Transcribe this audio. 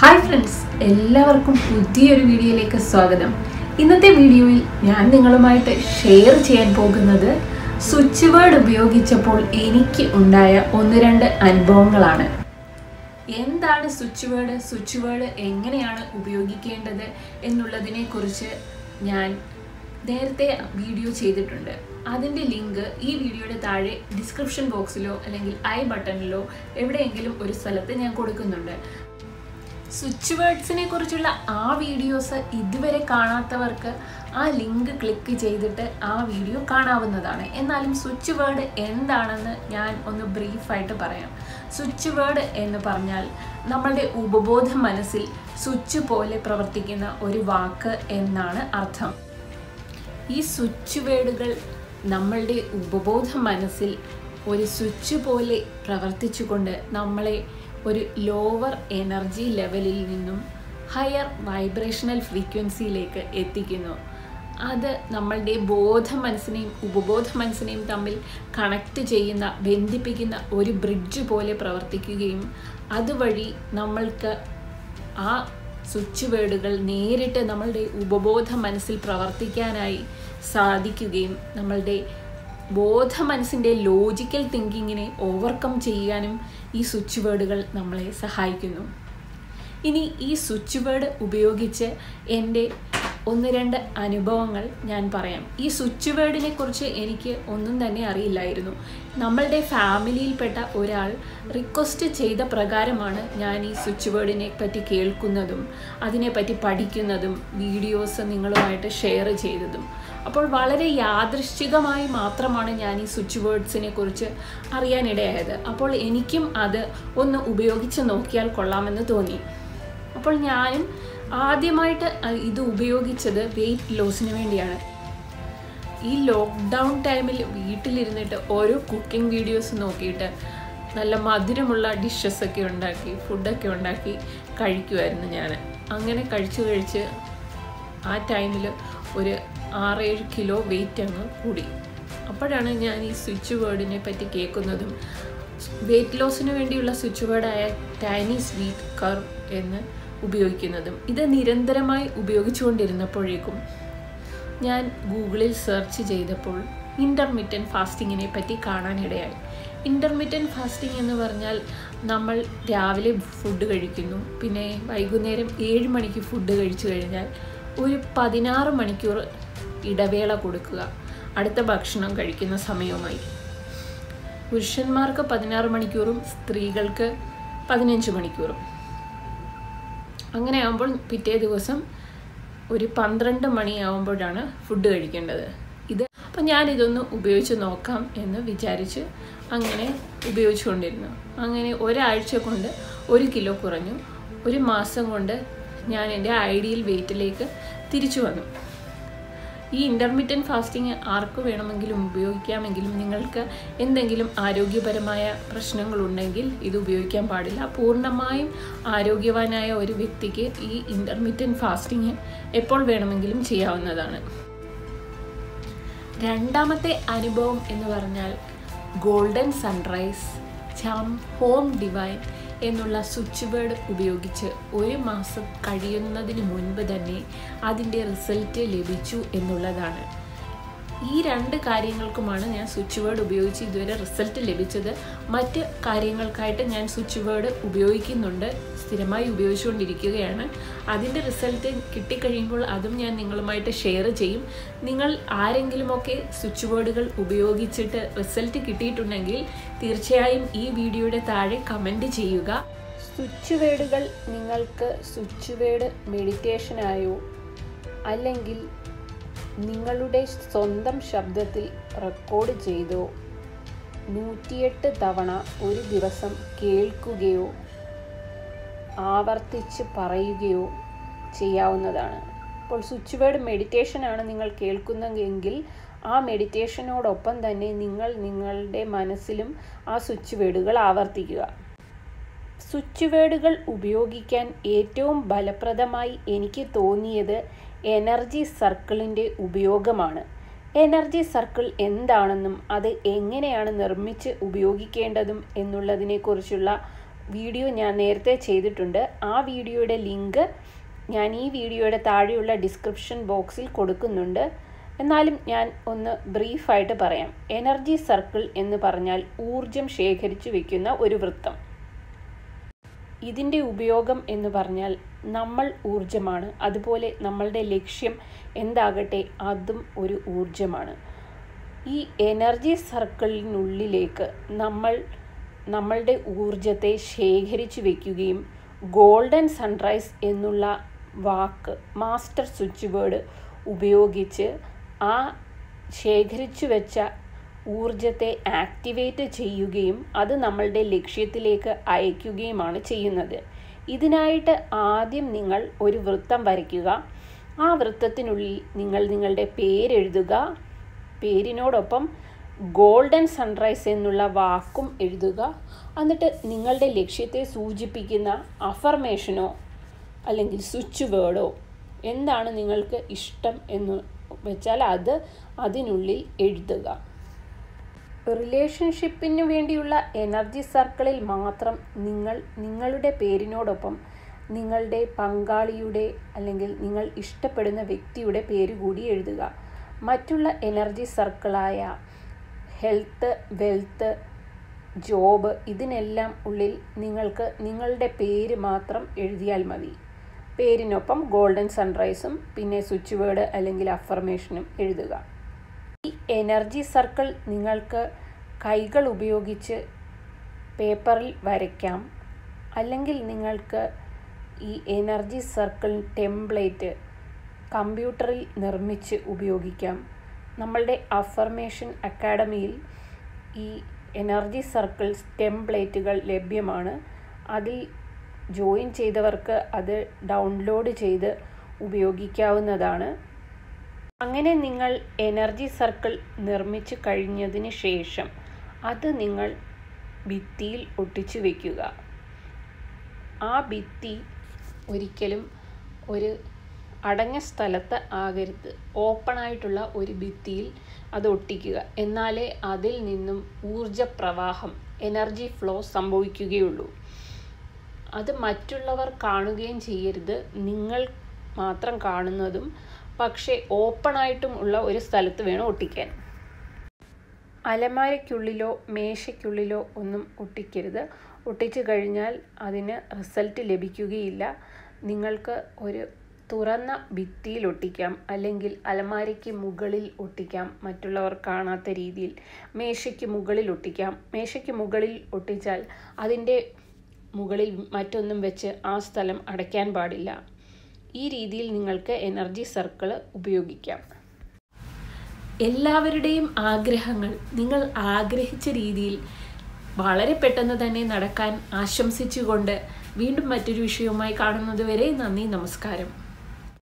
Hi friends, എല്ലാവർക്കും പുതിയൊരു വീഡിയോയിലേക്ക് സ്വാഗതം. ഇന്നത്തെ വീഡിയോയിൽ ഞാൻ നിങ്ങളുമായിട്ട് ഷെയർ ചെയ്യാൻ പോകുന്നത് സ്വിച്ച് വേർഡ് ഉപയോഗിച്ചപ്പോൾ എനിക്ക് ഉണ്ടായ ഒന്ന് രണ്ട് അനുഭവങ്ങളാണ്. എന്താണ് സ്വിച്ച് വേർഡ് എങ്ങനെയാണ് ഉപയോഗിക്കേണ്ടത് എന്നുള്ളതിനെ കുറിച്ച് ഞാൻ നേരത്തെ വീഡിയോ ചെയ്തിട്ടുണ്ട്. അതിൻ്റെ ലിങ്ക് ഈ വീഡിയോയുടെ താഴെ ഡിസ്ക്രിപ്ഷൻ ബോക്സിലോ അല്ലെങ്കിൽ ഐ ബട്ടണിലോ എവിടെയെങ്കിലും ഒരു സ്ഥലത്ത് ഞാൻ കൊടുക്കുന്നുണ്ട്. സ്വിച്ച് വേർഡ്സിനെ കുറിച്ചുള്ള ആ വീഡിയോസ് ഇതുവരെ കാണാത്തവർക്ക് ആ ലിങ്ക് ക്ലിക്ക് ചെയ്തിട്ട് ആ വീഡിയോ കാണാവുന്നതാണ്. എന്നാലും സ്വിച്ച് വേർഡ് എന്താണെന്ന് ഞാൻ ഒന്ന് ബ്രീഫായിട്ട് പറയാം. സ്വിച്ച് വേർഡ് എന്ന് പറഞ്ഞാൽ നമ്മളുടെ ഉപബോധ മനസ്സിൽ സ്വിച്ച് പോലെ പ്രവർത്തിക്കുന്ന ഒരു വാക്ക് എന്നാണ് അർത്ഥം. ഈ സ്വിച്ച് വേർഡുകൾ നമ്മളുടെ ഉപബോധ മനസ്സിൽ ഒരു സ്വിച്ച് പോലെ പ്രവർത്തിച്ചുകൊണ്ട് നമ്മളെ ഒരു ലോവർ എനർജി ലെവലിൽ നിന്നും ഹയർ വൈബ്രേഷണൽ ഫ്രീക്വൻസിയിലേക്ക് എത്തിക്കുന്നു. അത് നമ്മളുടെ ബോധ മനസ്സിനെയും ഉപബോധ മനസ്സിനെയും തമ്മിൽ കണക്റ്റ് ചെയ്യുന്ന, ബന്ധിപ്പിക്കുന്ന ഒരു ബ്രിഡ്ജ് പോലെ പ്രവർത്തിക്കുകയും അതുവഴി നമ്മൾക്ക് ആ സ്വിച്ച് വേർഡുകൾ നേരിട്ട് നമ്മളുടെ ഉപബോധ മനസ്സിൽ പ്രവർത്തിക്കാനായി സാധിക്കുകയും നമ്മളുടെ ബോധ മനസ്സിൻ്റെ ലോജിക്കൽ തിങ്കിങ്ങിനെ ഓവർകം ചെയ്യാനും ഈ സ്വിച്ച് വേർഡുകൾ നമ്മളെ സഹായിക്കുന്നു. ഇനി ഈ സ്വിച്ച് വേർഡ് ഉപയോഗിച്ച് എൻ്റെ ഒന്ന് രണ്ട് അനുഭവങ്ങൾ ഞാൻ പറയാം. ഈ സ്വിച്ച് വേർഡിനെ കുറിച്ച് എനിക്ക് ഒന്നും തന്നെ അറിയില്ലായിരുന്നു. നമ്മളുടെ ഫാമിലിയിൽപ്പെട്ട ഒരാൾ റിക്വസ്റ്റ് ചെയ്ത പ്രകാരമാണ് ഞാൻ ഈ സ്വിച്ച് വേർഡിനെ പറ്റി കേൾക്കുന്നതും അതിനെപ്പറ്റി പഠിക്കുന്നതും വീഡിയോസ് നിങ്ങളുമായിട്ട് ഷെയർ ചെയ്തതും. അപ്പോൾ വളരെ യാദൃശ്ചികമായി മാത്രമാണ് ഞാൻ ഈ സ്വിച്ച് വേർഡ്സിനെ കുറിച്ച് അറിയാനിടയായത്. അപ്പോൾ എനിക്കും അത് ഒന്ന് ഉപയോഗിച്ച് നോക്കിയാൽ കൊള്ളാമെന്ന് തോന്നി. അപ്പോൾ ഞാനും ആദ്യമായിട്ട് ഇത് ഉപയോഗിച്ചത് വെയിറ്റ് ലോസിന് വേണ്ടിയാണ്. ഈ ലോക്ക്ഡൗൺ ടൈമിൽ വീട്ടിലിരുന്നിട്ട് ഓരോ കുക്കിംഗ് വീഡിയോസ് നോക്കിയിട്ട് നല്ല മധുരമുള്ള ഡിഷസൊക്കെ ഉണ്ടാക്കി, ഫുഡൊക്കെ ഉണ്ടാക്കി കഴിക്കുമായിരുന്നു ഞാൻ. അങ്ങനെ കഴിച്ച് ആ ടൈമിൽ ഒരു 6-7 കിലോ വെയിറ്റ് അങ്ങ് കൂടി. അപ്പോഴാണ് ഞാൻ ഈ സ്വിച്ച് വേർഡിനെ പറ്റി കേൾക്കുന്നതും വെയിറ്റ് ലോസിന് വേണ്ടിയുള്ള സ്വിച്ച് വേർഡായ ടൈനി സ്വീറ്റ് കർവ് എന്ന് ഉപയോഗിക്കുന്നതും. ഇത് നിരന്തരമായി ഉപയോഗിച്ചുകൊണ്ടിരുന്നപ്പോഴേക്കും ഞാൻ ഗൂഗിളിൽ സെർച്ച് ചെയ്തപ്പോൾ ഇൻ്റർമിറ്റൻറ്റ് ഫാസ്റ്റിങ്ങിനെ പറ്റി കാണാനിടയായി. ഇൻ്റർമിറ്റൻറ്റ് ഫാസ്റ്റിംഗ് എന്ന് പറഞ്ഞാൽ നമ്മൾ രാവിലെ ഫുഡ് കഴിക്കുന്നു, പിന്നെ വൈകുന്നേരം 7 മണിക്ക് ഫുഡ് കഴിച്ചു കഴിഞ്ഞാൽ ഒരു 16 മണിക്കൂർ ഇടവേള കൊടുക്കുക അടുത്ത ഭക്ഷണം കഴിക്കുന്ന സമയവുമായി. പുരുഷന്മാർക്ക് 16 മണിക്കൂറും സ്ത്രീകൾക്ക് 15 മണിക്കൂറും. അങ്ങനെ ആകുമ്പോൾ പിറ്റേ ദിവസം ഒരു 12 മണിയാകുമ്പോഴാണ് ഫുഡ് കഴിക്കേണ്ടത്. അപ്പം ഞാനിതൊന്ന് ഉപയോഗിച്ച് നോക്കാം എന്ന് വിചാരിച്ച് അങ്ങനെ ഉപയോഗിച്ചുകൊണ്ടിരുന്നു. അങ്ങനെ ഒരാഴ്ച കൊണ്ട് 1 കിലോ കുറഞ്ഞു. 1 മാസം കൊണ്ട് ഞാൻ എൻ്റെ ഐഡിയൽ വെയിറ്റിലേക്ക് തിരിച്ചു വന്നു. ഈ ഇൻ്റർമിറ്റൻറ്റ് ഫാസ്റ്റിംഗ് ആർക്ക് വേണമെങ്കിലും ഉപയോഗിക്കാമെങ്കിലും നിങ്ങൾക്ക് എന്തെങ്കിലും ആരോഗ്യപരമായ പ്രശ്നങ്ങളുണ്ടെങ്കിൽ ഇത് ഉപയോഗിക്കാൻ പാടില്ല. പൂർണ്ണമായും ആരോഗ്യവാനായ ഒരു വ്യക്തിക്ക് ഈ ഇൻ്റർമിറ്റൻറ്റ് ഫാസ്റ്റിംഗ് എപ്പോൾ വേണമെങ്കിലും ചെയ്യാവുന്നതാണ്. രണ്ടാമത്തെ അനുഭവം എന്ന് പറഞ്ഞാൽ ഗോൾഡൻ സൺറൈസ് ഹോം ഡിവൈൻ എന്നുള്ള സ്വിച്ച് വേർഡ് ഉപയോഗിച്ച് 1 മാസം കഴിയുന്നതിന് മുൻപ് തന്നെ അതിൻ്റെ റിസൾട്ട് ലഭിച്ചു എന്നുള്ളതാണ്. ഈ 2 കാര്യങ്ങൾക്കുമാണ് ഞാൻ സ്വിച്ച് വേർഡ് ഉപയോഗിച്ച് ഇതുവരെ റിസൾട്ട് ലഭിച്ചത്. മറ്റ് കാര്യങ്ങൾക്കായിട്ട് ഞാൻ സ്വിച്ച് വേർഡ് ഉപയോഗിക്കുന്നുണ്ട്, സ്ഥിരമായി ഉപയോഗിച്ചുകൊണ്ടിരിക്കുകയാണ്. അതിൻ്റെ റിസൾട്ട് കിട്ടിക്കഴിയുമ്പോൾ അതും ഞാൻ നിങ്ങളുമായിട്ട് ഷെയർ ചെയ്യും. നിങ്ങൾ ആരെങ്കിലുമൊക്കെ സ്വിച്ച് വേർഡുകൾ ഉപയോഗിച്ചിട്ട് റിസൾട്ട് കിട്ടിയിട്ടുണ്ടെങ്കിൽ തീർച്ചയായും ഈ വീഡിയോയുടെ താഴെ കമൻറ്റ് ചെയ്യുക. സ്വിച്ച് വേർഡുകൾ നിങ്ങൾക്ക് സ്വിച്ച് വേർഡ് മെഡിറ്റേഷനായോ അല്ലെങ്കിൽ നിങ്ങളുടെ സ്വന്തം ശബ്ദത്തിൽ റെക്കോർഡ് ചെയ്തോ 108 തവണ ഒരു ദിവസം കേൾക്കുകയോ ആവർത്തിച്ച് പറയുകയോ ചെയ്യാവുന്നതാണ്. അപ്പോൾ സ്വിച്ച് വേർഡ് മെഡിറ്റേഷനാണ് നിങ്ങൾ കേൾക്കുന്നതെങ്കിൽ ആ മെഡിറ്റേഷനോടൊപ്പം തന്നെ നിങ്ങൾ നിങ്ങളുടെ മനസ്സിലും ആ സ്വിച്ച് വേർഡുകൾ ആവർത്തിക്കുക. സ്വിച്ച് വേർഡുകൾ ഉപയോഗിക്കാൻ ഏറ്റവും ഫലപ്രദമായി എനിക്ക് തോന്നിയത് എനർജി സർക്കിളിൻ്റെ ഉപയോഗമാണ്. എനർജി സർക്കിൾ എന്താണെന്നും അത് എങ്ങനെയാണ് നിർമ്മിച്ച് ഉപയോഗിക്കേണ്ടതും എന്നുള്ളതിനെക്കുറിച്ചുള്ള വീഡിയോ ഞാൻ നേരത്തെ ചെയ്തിട്ടുണ്ട്. ആ വീഡിയോയുടെ ലിങ്ക് ഞാൻ ഈ വീഡിയോയുടെ താഴെയുള്ള ഡിസ്ക്രിപ്ഷൻ ബോക്സിൽ കൊടുക്കുന്നുണ്ട്. എന്നാലും ഞാൻ ഒന്ന് ബ്രീഫായിട്ട് പറയാം. എനർജി സർക്കിൾ എന്ന് പറഞ്ഞാൽ ഊർജം ശേഖരിച്ചു വയ്ക്കുന്ന ഒരു വൃത്തം. ഇതിൻ്റെ ഉപയോഗം എന്ന് പറഞ്ഞാൽ നമ്മൾ ഊർജമാണ്, അതുപോലെ നമ്മളുടെ ലക്ഷ്യം എന്താകട്ടെ അതും ഒരു ഊർജമാണ്. ഈ എനർജി സർക്കിളിനുള്ളിലേക്ക് നമ്മളുടെ ഊർജത്തെ ശേഖരിച്ചു വയ്ക്കുകയും ഗോൾഡൻ സൺറൈസ് എന്നുള്ള വാക്ക്, മാസ്റ്റർ സ്വിച്ച് വേർഡ് ഉപയോഗിച്ച് ആ ശേഖരിച്ചു വെച്ച ഊർജത്തെ ആക്ടിവേറ്റ് ചെയ്യുകയും അത് നമ്മളുടെ ലക്ഷ്യത്തിലേക്ക് അയക്കുകയുമാണ് ചെയ്യുന്നത്. ഇതിനായിട്ട് ആദ്യം നിങ്ങൾ ഒരു വൃത്തം വരയ്ക്കുക. ആ വൃത്തത്തിനുള്ളിൽ നിങ്ങൾ നിങ്ങളുടെ പേരെഴുതുക. പേരിനോടൊപ്പം ഗോൾഡൻ സൺറൈസ് എന്നുള്ള വാക്കും എഴുതുക. എന്നിട്ട് നിങ്ങളുടെ ലക്ഷ്യത്തെ സൂചിപ്പിക്കുന്ന അഫർമേഷനോ അല്ലെങ്കിൽ സ്വിച്ച് വേർഡോ എന്താണ് നിങ്ങൾക്ക് ഇഷ്ടം എന്ന് വെച്ചാൽ അത് അതിനുള്ളിൽ എഴുതുക. റിലേഷൻഷിപ്പിന് വേണ്ടിയുള്ള എനർജി സർക്കിളിൽ മാത്രം നിങ്ങളുടെ പേരിനോടൊപ്പം നിങ്ങളുടെ പങ്കാളിയുടെ അല്ലെങ്കിൽ നിങ്ങൾ ഇഷ്ടപ്പെടുന്ന വ്യക്തിയുടെ പേര് കൂടി എഴുതുക. മറ്റുള്ള എനർജി സർക്കിളായ ഹെൽത്ത്, വെൽത്ത്, ജോബ് ഇതിനെല്ലാം ഉള്ളിൽ നിങ്ങൾക്ക് നിങ്ങളുടെ പേര് മാത്രം എഴുതിയാൽ മതി. പേരിനൊപ്പം ഗോൾഡൻ സൺറൈസും പിന്നെ സ്വിച്ച് വേർഡ് അല്ലെങ്കിൽ അഫർമേഷനും എഴുതുക. ഈ എനർജി സർക്കിൾ നിങ്ങൾക്ക് കൈകൾ ഉപയോഗിച്ച് പേപ്പറിൽ വരയ്ക്കാം. അല്ലെങ്കിൽ നിങ്ങൾക്ക് ഈ എനർജി സർക്കിൾ ടെംപ്ലേറ്റ് കമ്പ്യൂട്ടറിൽ നിർമ്മിച്ച് ഉപയോഗിക്കാം. നമ്മളുടെ അഫർമേഷൻ അക്കാഡമിയിൽ ഈ എനർജി സർക്കിൾസ് ടെംപ്ലേറ്റുകൾ ലഭ്യമാണ്. അതിൽ ജോയിൻ ചെയ്തവർക്ക് അത് ഡൗൺലോഡ് ചെയ്ത് ഉപയോഗിക്കാവുന്നതാണ്. അങ്ങനെ നിങ്ങൾ എനർജി സർക്കിൾ നിർമ്മിച്ചു കഴിഞ്ഞതിന് ശേഷം അത് നിങ്ങൾ ഭിത്തിയിൽ ഒട്ടിച്ചു വയ്ക്കുക. ആ ഭിത്തി ഒരിക്കലും ഒരു അടഞ്ഞ സ്ഥലത്ത് ആകരുത്. ഓപ്പണായിട്ടുള്ള ഒരു ഭിത്തിയിൽ അത് ഒട്ടിക്കുക. എന്നാലേ അതിൽ നിന്നും ഊർജപ്രവാഹം, എനർജി ഫ്ലോ സംഭവിക്കുകയുള്ളൂ. അത് മറ്റുള്ളവർ കാണുകയും ചെയ്യരുത്. നിങ്ങൾ മാത്രം കാണുന്നതും പക്ഷേ ഓപ്പണായിട്ടും ഉള്ള ഒരു സ്ഥലത്ത് വേണം ഒട്ടിക്കാൻ. അലമാരയ്ക്കുള്ളിലോ മേശയ്ക്കുള്ളിലോ ഒന്നും ഒട്ടിക്കരുത്. ഒട്ടിച്ചു കഴിഞ്ഞാൽ അതിന് റിസൾട്ട് ലഭിക്കുകയില്ല. നിങ്ങൾക്ക് ഒരു തുറന്ന ഭിത്തിയിൽ ഒട്ടിക്കാം, അല്ലെങ്കിൽ അലമാരയ്ക്ക് മുകളിൽ ഒട്ടിക്കാം, മറ്റുള്ളവർ കാണാത്ത രീതിയിൽ. മേശയ്ക്ക് മുകളിൽ ഒട്ടിക്കാം. മേശയ്ക്ക് മുകളിൽ ഒട്ടിച്ചാൽ അതിൻ്റെ മുകളിൽ മറ്റൊന്നും വെച്ച് ആ സ്ഥലം അടയ്ക്കാൻ പാടില്ല. ഈ രീതിയിൽ നിങ്ങൾക്ക് എനർജി സർക്കിൾ ഉപയോഗിക്കാം. എല്ലാവരുടെയും ആഗ്രഹങ്ങൾ നിങ്ങൾ ആഗ്രഹിച്ച രീതിയിൽ വളരെ പെട്ടെന്ന് തന്നെ നടക്കാൻ ആശംസിച്ചുകൊണ്ട് വീണ്ടും മറ്റൊരു വിഷയവുമായി കാണുന്നത് വരെ നന്ദി, നമസ്കാരം.